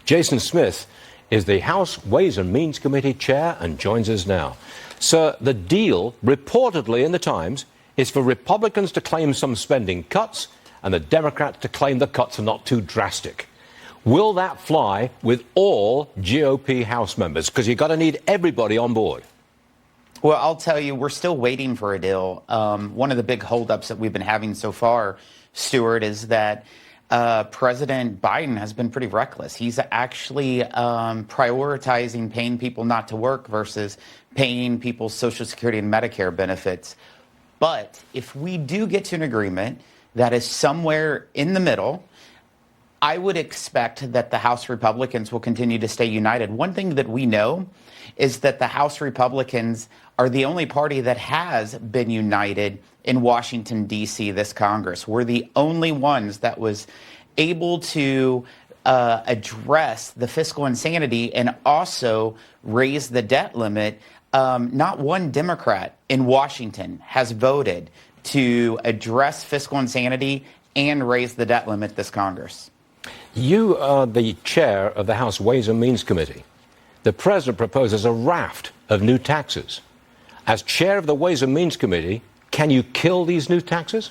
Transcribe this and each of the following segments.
Jason Smith is the House Ways and Means Committee chair and joins us now. Sir, the deal, reportedly in the Times, is for Republicans to claim some spending cuts and the Democrats to claim the cuts are not too drastic. Will that fly with all GOP House members? Because you've got to need everybody on board. Well, I'll tell you, we're still waiting for a deal. One of the big holdups that we've been having so far, Stuart, is that President Biden has been pretty reckless. He's actually prioritizing paying people not to work versus paying people's Social Security and Medicare benefits. But if we do get to an agreement that is somewhere in the middle, I would expect that the House Republicans will continue to stay united. One thing that we know is that the House Republicans are the only party that has been united in Washington, D.C. this Congress. We're the only ones that was able to address the fiscal insanity and also raise the debt limit. Not one Democrat in Washington has voted to address fiscal insanity and raise the debt limit this Congress. You are the chair of the House Ways and Means Committee. The president proposes a raft of new taxes. As chair of the Ways and Means Committee, can you kill these new taxes?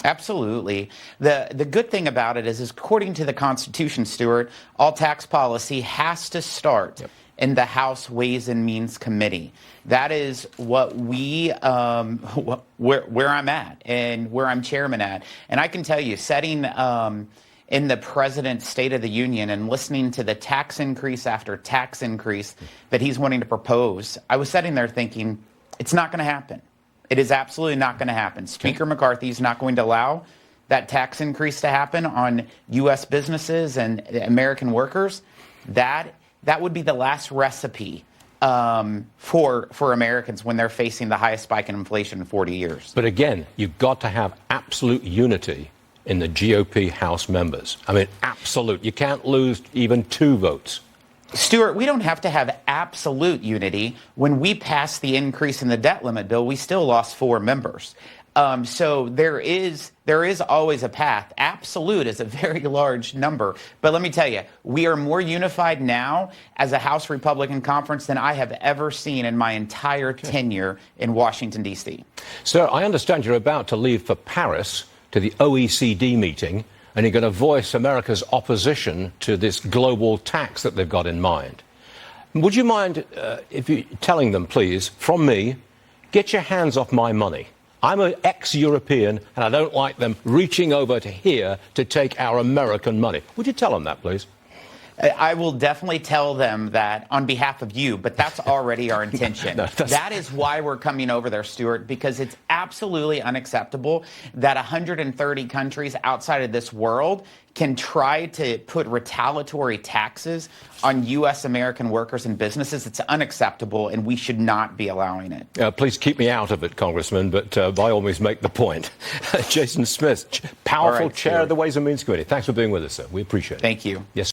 Absolutely. The good thing about it is according to the Constitution, Stuart, all tax policy has to start in the House Ways and Means Committee. That is what we, where I'm at and where I'm chairman at. And I can tell you, setting in the president's State of the Union and listening to the tax increase after tax increase that he's wanting to propose, I was sitting there thinking, it's not going to happen. It is absolutely not going to happen. Speaker McCarthy is not going to allow that tax increase to happen on U.S. businesses and American workers. That would be the last recipe for Americans when they're facing the highest spike in inflation in 40 years. But again, you've got to have absolute unity in the GOP House members. I mean, absolute. You can't lose even 2 votes. Stuart, we don't have to have absolute unity. When we passed the increase in the debt limit bill, we still lost 4 members. So there is always a path. Absolute is a very large number. But let me tell you, we are more unified now as a House Republican conference than I have ever seen in my entire tenure in Washington, D.C. Sir, I understand you're about to leave for Paris to the OECD meeting, and you're going to voice America's opposition to this global tax that they've got in mind. Would you mind if you telling them, please, from me, get your hands off my money? I'm an ex-European, and I don't like them reaching over to here to take our American money. Would you tell them that, please? I will definitely tell them that on behalf of you, but that's already our intention. That is why we're coming over there, Stuart, because it's absolutely unacceptable that 130 countries outside of this world can try to put retaliatory taxes on U.S. American workers and businesses. It's unacceptable, and we should not be allowing it. Please keep me out of it, Congressman, but by all means make the point. Jason Smith, powerful chair of the Ways and Means Committee. Thanks for being with us, sir. We appreciate it. Thank you. Yes.